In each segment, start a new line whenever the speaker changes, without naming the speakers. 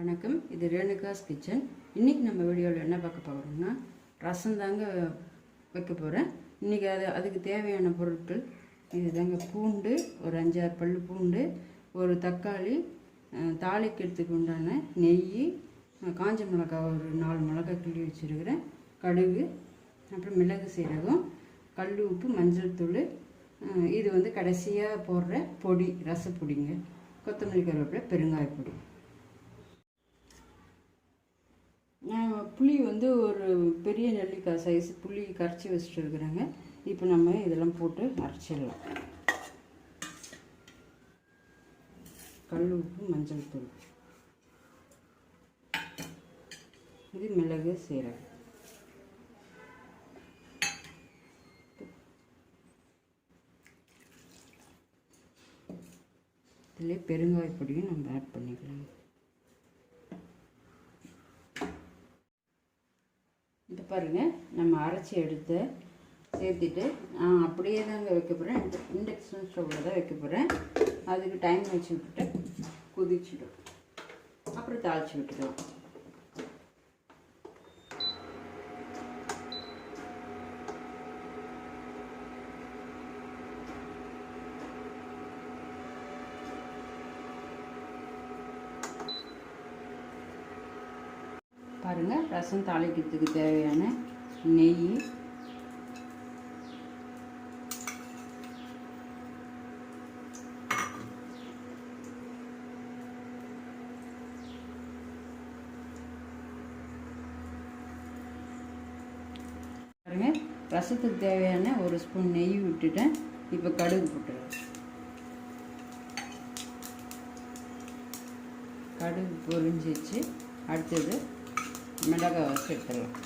வணக்கம், இது ரேணுகாஸ் கிச்சன். இன்றைக்கி நம்ம வீடியோவில் என்ன பார்க்க போகிறோம்னா ரசம் தாங்க வைக்க போகிறேன். இன்றைக்கி அதுக்கு தேவையான பொருட்கள் இது தாங்க. பூண்டு ஒரு 5-6 பல் பூண்டு, ஒரு தக்காளி, தாளிக்கிறதுக்கு உண்டான நெய், காஞ்ச மிளகாய் ஒரு 4 மிளகாய் கிள்ளி வச்சுருக்கிறேன், கடுகு, அப்புறம் மிளகு சீரகம், கல் உப்பு, மஞ்சள் தூள். இது கடைசியாக போடுற பொடி, ரசப்பொடிங்க. கொத்தமல்லி, கருவேப்பிலை, பெருங்காயப்பொடி. நான் புளி ஒரு பெரிய நெல்லிக்காய் சைஸ் புளி கரைச்சி வச்சுட்டு இருக்கிறேங்க. இப்போ நம்ம இதெல்லாம் போட்டு அரைச்சிடலாம். கல் உப்பு, மஞ்சள் தூள், இது மிளகு சீரகம். இதிலே பெருங்காயப்பொடியும் நம்ம ஆட் பண்ணிக்கலாம். இது பாருங்கள், நம்ம அரைச்சி எடுத்து சேர்த்துட்டு நான் அப்படியே தாங்க வைக்க போகிறேன். இண்டக்ஷன் ஸ்டவ்வில் தான் வைக்க போகிறேன். அதுக்கு டைம் வச்சு விட்டுட்டு கொதிச்சிடும், அப்புறம் தாளித்து விட்டுக்கலாம். பாருங்கள், ரசம் தாளிக்கிறதுக்கு தேவையான நெய், பாருங்கள் ரசத்துக்கு தேவையான 1 ஸ்பூன் நெய் விட்டுட்டேன். இப்போ கடுகு போட்டுறேன். கடுகு பொரிஞ்சிச்சு. அடுத்தது மிளகாய் வச்சு எடுத்துடலாம்.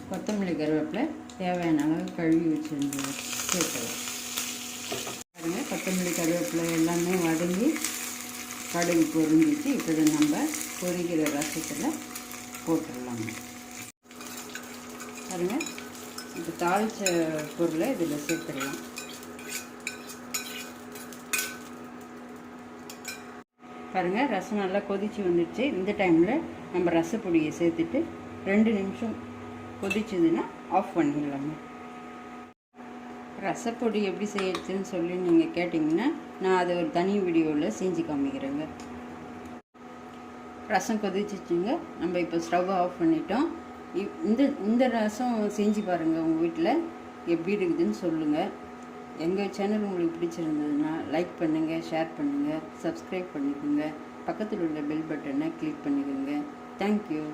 கொத்தமல்லி, கருவேப்பிலை தேவையான அளவு கழுவி வச்சுருந்து சேர்த்துடலாம். பாருங்கள், கொத்தமல்லி, கருவேப்பிலை எல்லாமே வதங்கி கடுகு பொரிஞ்சிச்சு. இப்போ இதை நம்ம பொரிக்கிற ரசத்தில் போட்டுடலாங்க. பாருங்கள், இப்போ தாளித்த பொருளை இதில் சேர்த்துடலாம். பாருங்கள், ரசம் நல்லா கொதித்து வந்துடுச்சு. இந்த டைமில் நம்ம ரசப்பொடியை சேர்த்துட்டு 2 நிமிஷம் கொதிச்சதுன்னா ஆஃப் பண்ணிடலாங்க. ரசப்பொடி எப்படி செய்யறதுன்னு சொல்லி நீங்கள் கேட்டிங்கன்னா நான் அதை ஒரு தனி வீடியோவில் செஞ்சு காமிக்கிறேங்க. ரசம் கொதிச்சிச்சுங்க. நம்ம இப்போ ஸ்டவ் ஆஃப் பண்ணிட்டோம். இந்த ரசம் செஞ்சு பாருங்கள், உங்கள் வீட்டில் எப்படி இருக்குதுன்னு சொல்லுங்கள். எங்கள் சேனல் உங்களுக்கு பிடிச்சிருந்ததுன்னா லைக் பண்ணுங்கள், ஷேர் பண்ணுங்கள், சப்ஸ்கிரைப் பண்ணிக்கோங்க. பக்கத்தில் உள்ள பெல் பட்டனை கிளிக் பண்ணிக்கோங்க. தேங்க்யூ.